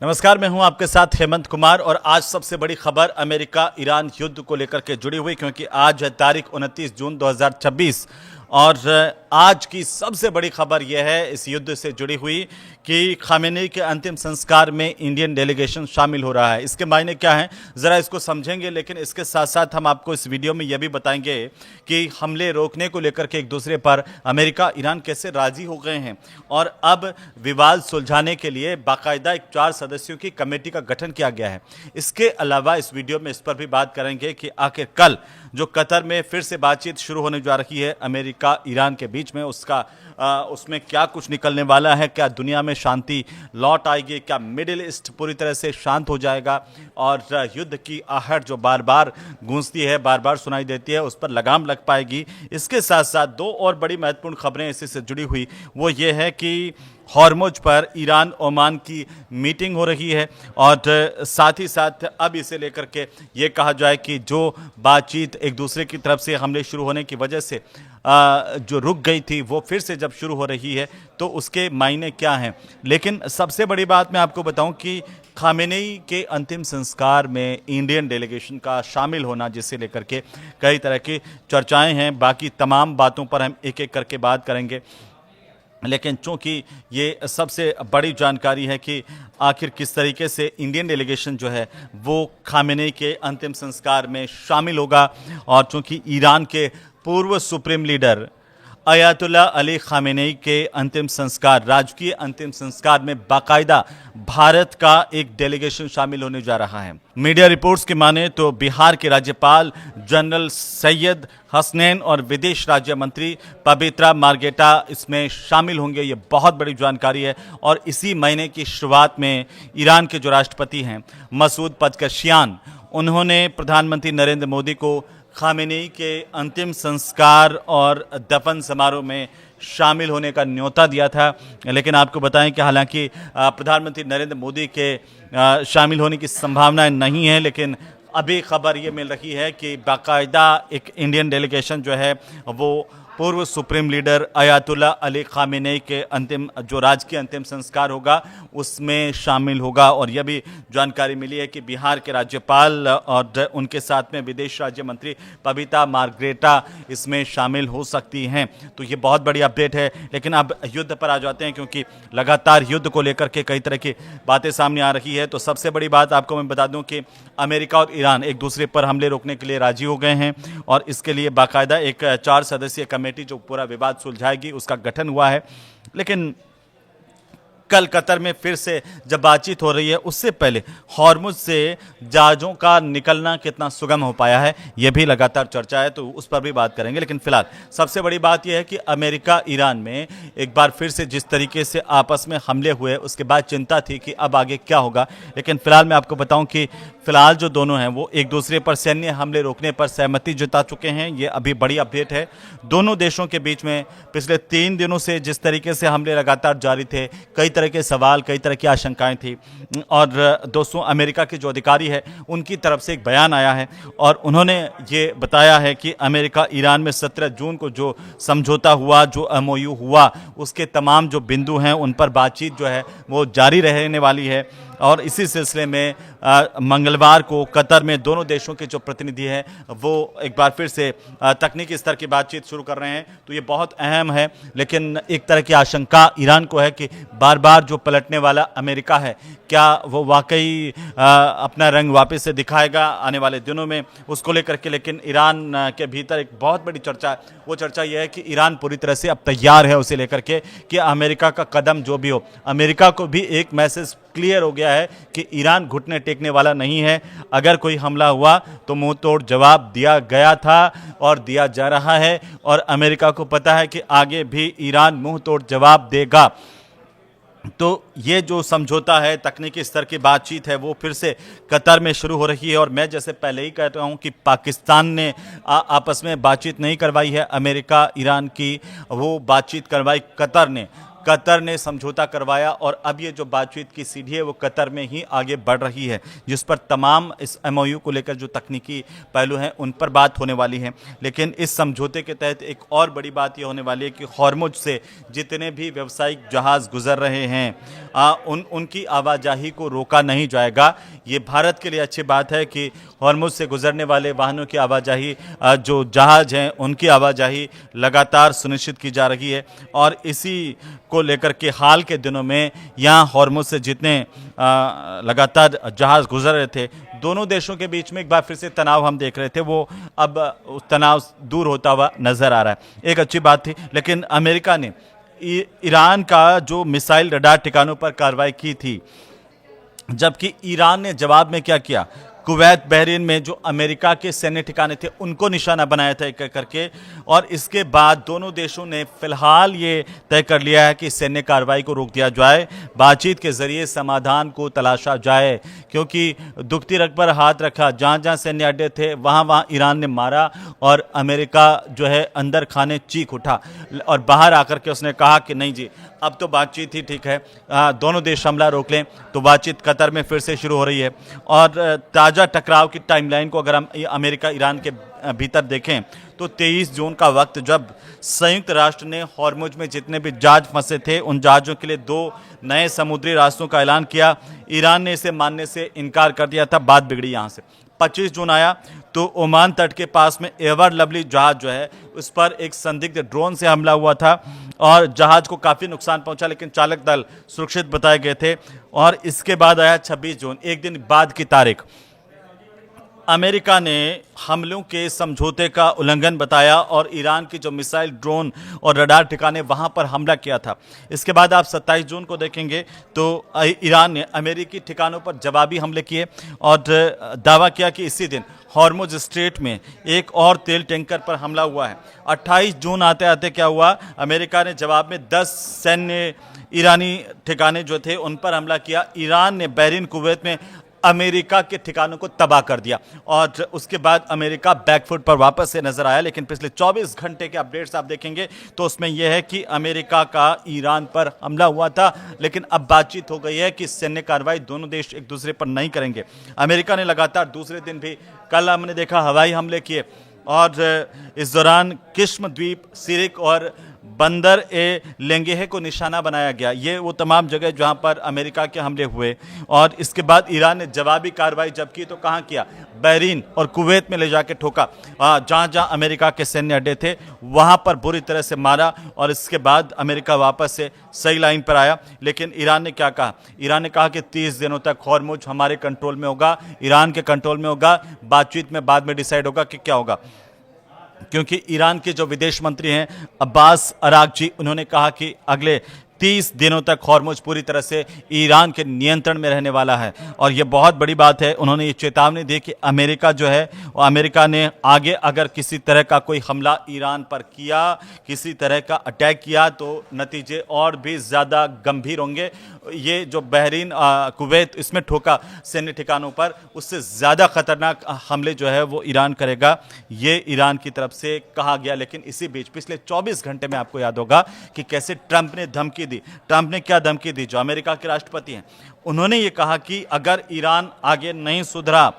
नमस्कार, मैं हूं आपके साथ हेमंत कुमार और आज सबसे बड़ी खबर अमेरिका ईरान युद्ध को लेकर के जुड़ी हुई, क्योंकि आज है तारीख 29 जून 2026 और आज की सबसे बड़ी खबर यह है इस युद्ध से जुड़ी हुई कि खामेनी के अंतिम संस्कार में इंडियन डेलीगेशन शामिल हो रहा है। इसके मायने क्या हैं, ज़रा इसको समझेंगे, लेकिन इसके साथ साथ हम आपको इस वीडियो में यह भी बताएंगे कि हमले रोकने को लेकर के एक दूसरे पर अमेरिका ईरान कैसे राजी हो गए हैं और अब विवाद सुलझाने के लिए बाकायदा एक 4 सदस्यों की कमेटी का गठन किया गया है। इसके अलावा इस वीडियो में इस पर भी बात करेंगे कि आखिर कल जो कतर में फिर से बातचीत शुरू होने जा रही है अमेरिका ईरान के बीच में, उसमें क्या कुछ निकलने वाला है, क्या दुनिया में शांति लौट आएगी, क्या मिडिल ईस्ट पूरी तरह से शांत हो जाएगा और युद्ध की आहट जो बार बार गूंजती है, बार बार सुनाई देती है, उस पर लगाम लग पाएगी। इसके साथ साथ 2 और बड़ी महत्वपूर्ण खबरें इसी से जुड़ी हुई, वो ये है कि हॉर्मुज पर ईरान ओमान की मीटिंग हो रही है और साथ ही साथ अब इसे लेकर के ये कहा जाए कि जो बातचीत एक दूसरे की तरफ से हमले शुरू होने की वजह से जो रुक गई थी वो फिर से जब शुरू हो रही है तो उसके मायने क्या हैं। लेकिन सबसे बड़ी बात मैं आपको बताऊं कि खामेनी के अंतिम संस्कार में इंडियन डेलीगेशन का शामिल होना, जिसे लेकर के कई तरह की चर्चाएं हैं। बाकी तमाम बातों पर हम एक एक करके बात करेंगे, लेकिन चूंकि ये सबसे बड़ी जानकारी है कि आखिर किस तरीके से इंडियन डेलीगेशन जो है वो खामेनी के अंतिम संस्कार में शामिल होगा और चूंकि ईरान के पूर्व supreme leader Ayatollah Ali Khamenei के अंतिम संस्कार, राजकीय अंतिम संस्कार में बाकायदा भारत का एक डेलीगेशन शामिल होने जा रहा है। मीडिया रिपोर्ट्स की माने तो बिहार के राज्यपाल जनरल सैयद हसनैन और विदेश राज्य मंत्री पवित्रा मार्गेटा इसमें शामिल होंगे। ये बहुत बड़ी जानकारी है और इसी महीने की शुरुआत में ईरान के जो राष्ट्रपति हैं मसूद पज़ेश्कियान, उन्होंने प्रधानमंत्री नरेंद्र मोदी को खामेनी के अंतिम संस्कार और दफन समारोह में शामिल होने का न्योता दिया था। लेकिन आपको बताएं कि हालांकि प्रधानमंत्री नरेंद्र मोदी के शामिल होने की संभावना नहीं है, लेकिन अभी खबर ये मिल रही है कि बाकायदा एक इंडियन डेलीगेशन जो है वो पूर्व supreme leader Ayatollah Ali Khamenei के अंतिम जो राजकीय अंतिम संस्कार होगा उसमें शामिल होगा। और यह भी जानकारी मिली है कि बिहार के राज्यपाल और उनके साथ में विदेश राज्य मंत्री पवित्रा मार्गरेटा इसमें शामिल हो सकती हैं। तो ये बहुत बड़ी अपडेट है। लेकिन अब युद्ध पर आ जाते हैं, क्योंकि लगातार युद्ध को लेकर के कई तरह की बातें सामने आ रही है। तो सबसे बड़ी बात आपको मैं बता दूं कि अमेरिका और ईरान एक दूसरे पर हमले रोकने के लिए राजी हो गए हैं और इसके लिए बाकायदा एक 4 सदस्यीय कमेटी जो पूरा विवाद सुलझाएगी उसका गठन हुआ है। लेकिन कल कतर में फिर से जब बातचीत हो रही है, उससे पहले हॉर्मुज से जहाजों का निकलना कितना सुगम हो पाया है यह भी लगातार चर्चा है, तो उस पर भी बात करेंगे। लेकिन फिलहाल सबसे बड़ी बात यह है कि अमेरिका ईरान में एक बार फिर से जिस तरीके से आपस में हमले हुए उसके बाद चिंता थी कि अब आगे क्या होगा। लेकिन फिलहाल मैं आपको बताऊं कि फिलहाल जो दोनों हैं वो एक दूसरे पर सैन्य हमले रोकने पर सहमति जता चुके हैं। ये अभी बड़ी अपडेट है। दोनों देशों के बीच में पिछले 3 दिनों से जिस तरीके से हमले लगातार जारी थे, कई तरह के सवाल, कई तरह की आशंकाएं थी और दोस्तों अमेरिका के जो अधिकारी है उनकी तरफ से एक बयान आया है और उन्होंने ये बताया है कि अमेरिका ईरान में 17 जून को जो समझौता हुआ, जो MOU हुआ, उसके तमाम जो बिंदु हैं उन पर बातचीत जो है वो जारी रहने वाली है। और इसी सिलसिले में मंगलवार को कतर में दोनों देशों के जो प्रतिनिधि हैं वो एक बार फिर से तकनीकी स्तर की बातचीत शुरू कर रहे हैं। तो ये बहुत अहम है। लेकिन एक तरह की आशंका ईरान को है कि बार बार जो पलटने वाला अमेरिका है, क्या वो वाकई अपना रंग वापस से दिखाएगा आने वाले दिनों में, उसको लेकर के। लेकिन ईरान के भीतर एक बहुत बड़ी चर्चा है, वो चर्चा ये है कि ईरान पूरी तरह से अब तैयार है उसे लेकर के कि अमेरिका का कदम जो भी हो, अमेरिका को भी एक मैसेज क्लियर हो गया है कि ईरान घुटने टेकने वाला नहीं है। अगर कोई हमला हुआ तो मुंह तोड़ जवाब दिया गया था और दिया जा रहा है और अमेरिका को पता है कि आगे भी ईरान मुंह तोड़ जवाब देगा। तो ये जो समझौता है, तकनीकी स्तर की बातचीत है, वो फिर से कतर में शुरू हो रही है। और मैं जैसे पहले ही कह रहा हूँ कि पाकिस्तान ने आपस में बातचीत नहीं करवाई है अमेरिका ईरान की, वो बातचीत करवाई कतर ने। कतर ने समझौता करवाया और अब ये जो बातचीत की सीढ़ी है वो कतर में ही आगे बढ़ रही है, जिस पर तमाम इस एमओयू को लेकर जो तकनीकी पहलू हैं उन पर बात होने वाली है। लेकिन इस समझौते के तहत एक और बड़ी बात ये होने वाली है कि हॉर्मुज से जितने भी व्यावसायिक जहाज़ गुजर रहे हैं उनकी आवाजाही को रोका नहीं जाएगा। ये भारत के लिए अच्छी बात है कि हॉर्मुज से गुजरने वाले वाहनों की आवाजाही, जो जहाज़ हैं उनकी आवाजाही लगातार सुनिश्चित की जा रही है। और इसी को लेकर के हाल के दिनों में यहाँ हॉर्मुज से जितने लगातार जहाज़ गुजर रहे थे, दोनों देशों के बीच में एक बार फिर से तनाव हम देख रहे थे, वो अब उस तनाव दूर होता हुआ नजर आ रहा है। एक अच्छी बात थी। लेकिन अमेरिका ने ईरान का जो मिसाइल रडार ठिकानों पर कार्रवाई की थी, जबकि ईरान ने जवाब में क्या किया, कुवैत बहरीन में जो अमेरिका के सैन्य ठिकाने थे उनको निशाना बनाया था एक करके। और इसके बाद दोनों देशों ने फिलहाल ये तय कर लिया है कि सैन्य कार्रवाई को रोक दिया जाए, बातचीत के जरिए समाधान को तलाशा जाए, क्योंकि दुखती रग पर हाथ रखा। जहाँ जहाँ सैन्य अड्डे थे वहाँ वहाँ ईरान ने मारा और अमेरिका जो है अंदर खाने चीख उठा और बाहर आकर के उसने कहा कि नहीं जी, अब तो बातचीत ही ठीक है, दोनों देश हमला रोक लें। तो बातचीत कतर में फिर से शुरू हो रही है। और ताज़ा टकराव की टाइमलाइन को अगर हम अमेरिका ईरान के भीतर देखें तो 23 जून का वक्त, जब संयुक्त राष्ट्र ने हॉर्मुज में जितने भी जहाज फंसे थे उन जहाज़ों के लिए 2 नए समुद्री रास्तों का ऐलान किया। ईरान ने इसे मानने से इनकार कर दिया था, बात बिगड़ी यहाँ से। 25 जून आया तो ओमान तट के पास में एवर लवली जहाज जो है उस पर एक संदिग्ध ड्रोन से हमला हुआ था और जहाज को काफ़ी नुकसान पहुंचा, लेकिन चालक दल सुरक्षित बताए गए थे। और इसके बाद आया 26 जून, एक दिन बाद की तारीख, अमेरिका ने हमलों के समझौते का उल्लंघन बताया और ईरान की जो मिसाइल, ड्रोन और रडार ठिकाने वहां पर हमला किया था। इसके बाद आप 27 जून को देखेंगे तो ईरान ने अमेरिकी ठिकानों पर जवाबी हमले किए और दावा किया कि इसी दिन हॉर्मुज स्ट्रेट में एक और तेल टैंकर पर हमला हुआ है। 28 जून आते आते क्या हुआ, अमेरिका ने जवाब में 10 सैन्य ईरानी ठिकाने जो थे उन पर हमला किया। ईरान ने बहरीन, कुवैत में अमेरिका के ठिकानों को तबाह कर दिया और उसके बाद अमेरिका बैकफुट पर वापस से नजर आया। लेकिन पिछले 24 घंटे के अपडेट्स आप देखेंगे तो उसमें यह है कि अमेरिका का ईरान पर हमला हुआ था, लेकिन अब बातचीत हो गई है कि सैन्य कार्रवाई दोनों देश एक दूसरे पर नहीं करेंगे। अमेरिका ने लगातार दूसरे दिन भी, कल हमने देखा, हवाई हमले किए और इस दौरान किस्म द्वीप, सिरिक और बंदर ए लेंगेहे को निशाना बनाया गया। ये वो तमाम जगह जहां पर अमेरिका के हमले हुए। और इसके बाद ईरान ने जवाबी कार्रवाई जब की तो कहां किया, बहरीन और कुवैत में ले जाके ठोका। जहां जहां अमेरिका के सैन्य अड्डे थे वहां पर बुरी तरह से मारा और इसके बाद अमेरिका वापस से सही लाइन पर आया। लेकिन ईरान ने क्या कहा, ईरान ने कहा कि 30 दिनों तक हॉर्मुज हमारे कंट्रोल में होगा, ईरान के कंट्रोल में होगा, बातचीत में बाद में डिसाइड होगा कि क्या होगा। क्योंकि ईरान के जो विदेश मंत्री हैं अब्बास अरागची, उन्होंने कहा कि अगले 30 दिनों तक हॉर्मुज पूरी तरह से ईरान के नियंत्रण में रहने वाला है। और यह बहुत बड़ी बात है। उन्होंने ये चेतावनी दी कि अमेरिका जो है, अमेरिका ने आगे अगर किसी तरह का कोई हमला ईरान पर किया, किसी तरह का अटैक किया तो नतीजे और भी ज़्यादा गंभीर होंगे। ये जो बहरीन, कुवैत, इसमें ठोका सैन्य ठिकानों पर, उससे ज़्यादा खतरनाक हमले जो है वो ईरान करेगा, ये ईरान की तरफ से कहा गया। लेकिन इसी बीच पिछले 24 घंटे में आपको याद होगा कि कैसे ट्रंप ने धमकी दी। ट्रंप ने क्या धमकी दी, जो अमेरिका के राष्ट्रपति हैं, उन्होंने ये कहा कि अगर ईरान आगे नहीं सुधरा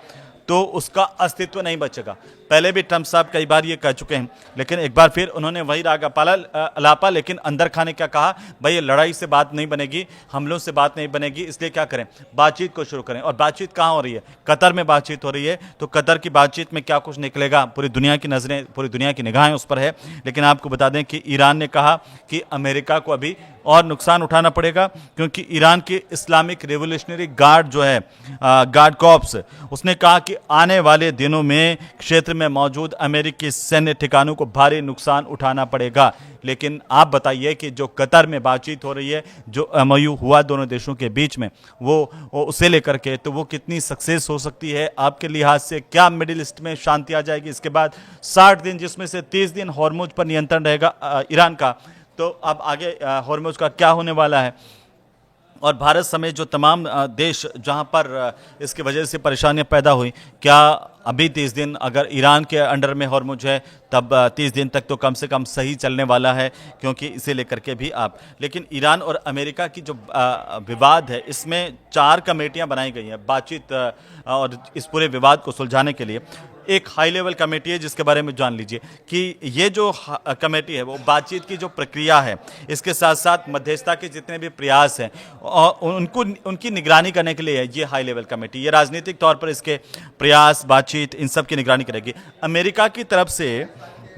तो उसका अस्तित्व नहीं बचेगा। पहले भी ट्रंप साहब कई बार ये कह चुके हैं, लेकिन एक बार फिर उन्होंने वही राग अलापा, लेकिन अंदर खाने क्या कहा, भाई ये लड़ाई से बात नहीं बनेगी, हमलों से बात नहीं बनेगी, इसलिए क्या करें, बातचीत को शुरू करें। और बातचीत कहाँ हो रही है, कतर में बातचीत हो रही है। तो कतर की बातचीत में क्या कुछ निकलेगा, पूरी दुनिया की नज़रें, पूरी दुनिया की निगाहें उस पर है। लेकिन आपको बता दें कि ईरान ने कहा कि अमेरिका को अभी और नुकसान उठाना पड़ेगा, क्योंकि ईरान की इस्लामिक रिवोल्यूशनरी गार्ड जो है, गार्ड कॉर्प्स, उसने कहा कि आने वाले दिनों में क्षेत्र में मौजूद अमेरिकी सैन्य ठिकानों को भारी नुकसान उठाना पड़ेगा। लेकिन आप बताइए कि जो कतर में बातचीत हो रही है, जो एमओयू हुआ दोनों देशों के बीच में, वो उसे लेकर के, तो वो कितनी सक्सेस हो सकती है आपके लिहाज से? क्या मिडिल ईस्ट में शांति आ जाएगी इसके बाद? 60 दिन, जिसमें से 30 दिन हॉर्मुज पर नियंत्रण रहेगा ईरान का, तो अब आगे हॉर्मुज का क्या होने वाला है? और भारत समेत जो तमाम देश जहां पर इसकी वजह से परेशानियां पैदा हुई, क्या अभी 30 दिन अगर ईरान के अंडर में हॉर्मुज है तब 30 दिन तक तो कम से कम सही चलने वाला है, क्योंकि इसे लेकर के भी आप, लेकिन ईरान और अमेरिका की जो विवाद है इसमें 4 कमेटियां बनाई गई हैं बातचीत और इस पूरे विवाद को सुलझाने के लिए। एक हाई लेवल कमेटी है जिसके बारे में जान लीजिए कि ये जो कमेटी है वो बातचीत की जो प्रक्रिया है, इसके साथ साथ मध्यस्थता के जितने भी प्रयास हैं उनकी निगरानी करने के लिए है ये हाई लेवल कमेटी। ये राजनीतिक तौर पर इसके प्रयास, बातचीत, इन सब की निगरानी करेगी। अमेरिका की तरफ से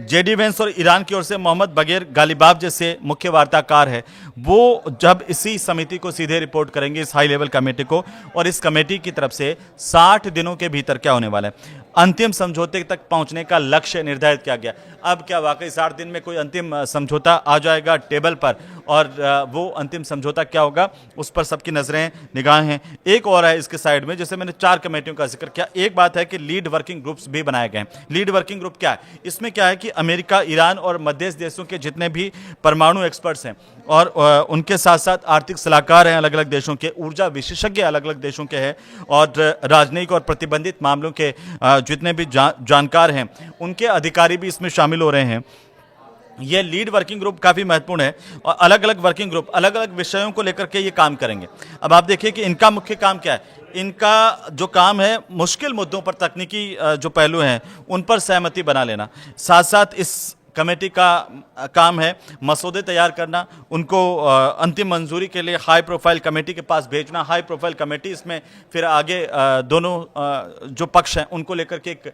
जेडी वेंस और ईरान की ओर से मोहम्मद बगैर गालिबाफ जैसे मुख्य वार्ताकार है, वो जब इसी समिति को सीधे रिपोर्ट करेंगे, इस हाई लेवल कमेटी को, और इस कमेटी की तरफ से 60 दिनों के भीतर क्या होने वाला है, अंतिम समझौते तक पहुंचने का लक्ष्य निर्धारित किया गया। अब क्या वाकई 60 दिन में कोई अंतिम समझौता आ जाएगा टेबल पर, और वो अंतिम समझौता क्या होगा उस पर सबकी नजरें निगाहें हैं। एक और है इसके साइड में, जैसे मैंने 4 कमेटियों का जिक्र किया, एक बात है कि लीड वर्किंग ग्रुप्स भी बनाए गए हैं। लीड वर्किंग ग्रुप क्या है, इसमें क्या है कि अमेरिका, ईरान और मध्यस्थ देशों के जितने भी परमाणु एक्सपर्ट्स हैं और उनके साथ साथ आर्थिक सलाहकार हैं अलग अलग देशों के, ऊर्जा विशेषज्ञ अलग अलग देशों के हैं, और राजनयिक और प्रतिबंधित मामलों के जितने भी जानकार हैं उनके अधिकारी भी इसमें शामिल हो रहे हैं। ये लीड वर्किंग ग्रुप काफ़ी महत्वपूर्ण है और अलग अलग वर्किंग ग्रुप अलग अलग विषयों को लेकर के ये काम करेंगे। अब आप देखिए कि इनका मुख्य काम क्या है। इनका जो काम है मुश्किल मुद्दों पर, तकनीकी जो पहलू हैं उन पर सहमति बना लेना। साथ साथ इस कमेटी का काम है मसौदे तैयार करना, उनको अंतिम मंजूरी के लिए हाई प्रोफाइल कमेटी के पास भेजना। हाई प्रोफाइल कमेटी इसमें फिर आगे दोनों जो पक्ष हैं उनको लेकर के एक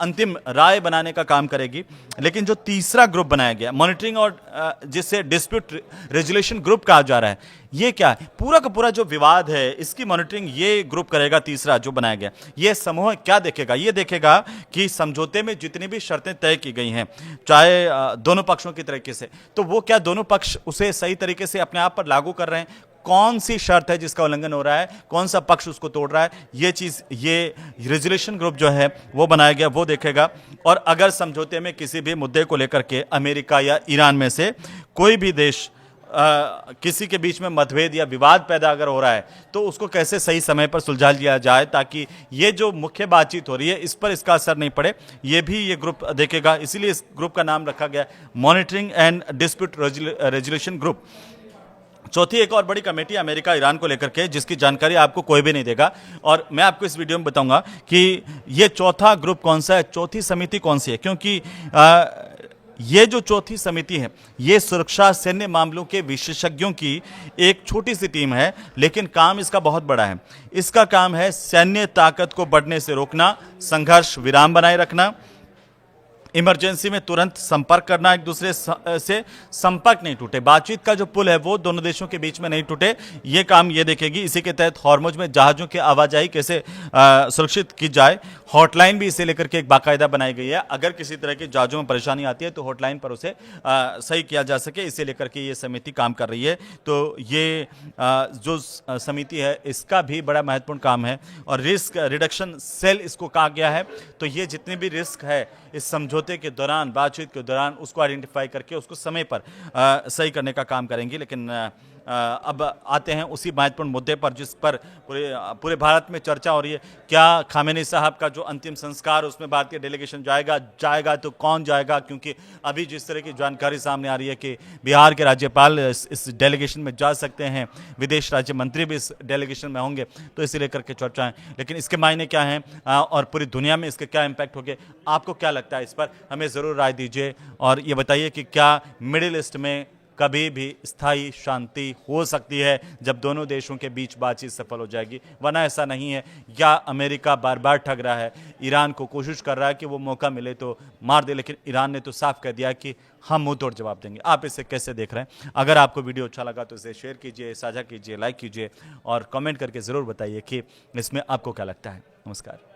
अंतिम राय बनाने का काम करेगी। लेकिन जो तीसरा ग्रुप बनाया गया मॉनिटरिंग और जिसे डिस्प्यूट रेजोल्यूशन ग्रुप कहा जा रहा है, ये क्या है, पूरा का पूरा जो विवाद है इसकी मॉनिटरिंग ये ग्रुप करेगा। तीसरा जो बनाया गया ये समूह क्या देखेगा, ये देखेगा कि समझौते में जितनी भी शर्तें तय की गई हैं, चाहे दोनों पक्षों की तरीके से, तो वो क्या दोनों पक्ष उसे सही तरीके से अपने आप पर लागू कर रहे हैं, कौन सी शर्त है जिसका उल्लंघन हो रहा है, कौन सा पक्ष उसको तोड़ रहा है, ये चीज ये रेजोल्यूशन ग्रुप जो है वो बनाया गया वो देखेगा। और अगर समझौते में किसी भी मुद्दे को लेकर के अमेरिका या ईरान में से कोई भी देश किसी के बीच में मतभेद या विवाद पैदा अगर हो रहा है तो उसको कैसे सही समय पर सुलझा लिया जाए, ताकि ये जो मुख्य बातचीत हो रही है इस पर इसका असर नहीं पड़े, ये भी ये ग्रुप देखेगा। इसीलिए इस ग्रुप का नाम रखा गया monitoring and dispute resolution group. चौथी एक और बड़ी कमेटी अमेरिका ईरान को लेकर के, जिसकी जानकारी आपको कोई भी नहीं देगा, और मैं आपको इस वीडियो में बताऊंगा कि ये चौथा ग्रुप कौन सा है, चौथी समिति कौन सी है। क्योंकि ये जो चौथी समिति है ये सुरक्षा सैन्य मामलों के विशेषज्ञों की एक छोटी सी टीम है, लेकिन काम इसका बहुत बड़ा है। इसका काम है सैन्य ताकत को बढ़ने से रोकना, संघर्ष विराम बनाए रखना, इमरजेंसी में तुरंत संपर्क करना, एक दूसरे से संपर्क नहीं टूटे, बातचीत का जो पुल है वो दोनों देशों के बीच में नहीं टूटे, ये काम ये देखेगी। इसी के तहत हॉर्मुज में जहाज़ों की आवाजाही कैसे सुरक्षित की जाए, हॉटलाइन भी इसे लेकर के एक बाकायदा बनाई गई है। अगर किसी तरह की जहाज़ों में परेशानी आती है तो हॉटलाइन पर उसे सही किया जा सके, इसे लेकर के ये समिति काम कर रही है। तो ये जो समिति है इसका भी बड़ा महत्वपूर्ण काम है, और रिस्क रिडक्शन सेल इसको कहा गया है। तो ये जितने भी रिस्क है इस समझौते के दौरान, बातचीत के दौरान, उसको आइडेंटिफाई करके उसको समय पर सही करने का काम करेंगी। लेकिन अब आते हैं उसी महत्वपूर्ण मुद्दे पर जिस पर पूरे भारत में चर्चा हो रही है। क्या खामेनी साहब का जो अंतिम संस्कार उसमें भारतीय डेलीगेशन जाएगा तो कौन जाएगा? क्योंकि अभी जिस तरह की जानकारी सामने आ रही है कि बिहार के राज्यपाल इस डेलीगेशन में जा सकते हैं, विदेश राज्य मंत्री भी इस डेलीगेशन में होंगे, तो इसे लेकर के चर्चाएं। लेकिन इसके मायने क्या हैं और पूरी दुनिया में इसके क्या इम्पैक्ट होंगे, आपको क्या लगता है इस पर? हमें ज़रूर राय दीजिए और ये बताइए कि क्या मिडिल ईस्ट में कभी भी स्थायी शांति हो सकती है जब दोनों देशों के बीच बातचीत सफल हो जाएगी, वरना ऐसा नहीं है। या अमेरिका बार बार ठग रहा है, ईरान को कोशिश कर रहा है कि वो मौका मिले तो मार दे, लेकिन ईरान ने तो साफ कह दिया कि हम मुंह तोड़ जवाब देंगे। आप इसे कैसे देख रहे हैं? अगर आपको वीडियो अच्छा लगा तो इसे शेयर कीजिए, साझा कीजिए, लाइक कीजिए और कमेंट करके ज़रूर बताइए कि इसमें आपको क्या लगता है। नमस्कार।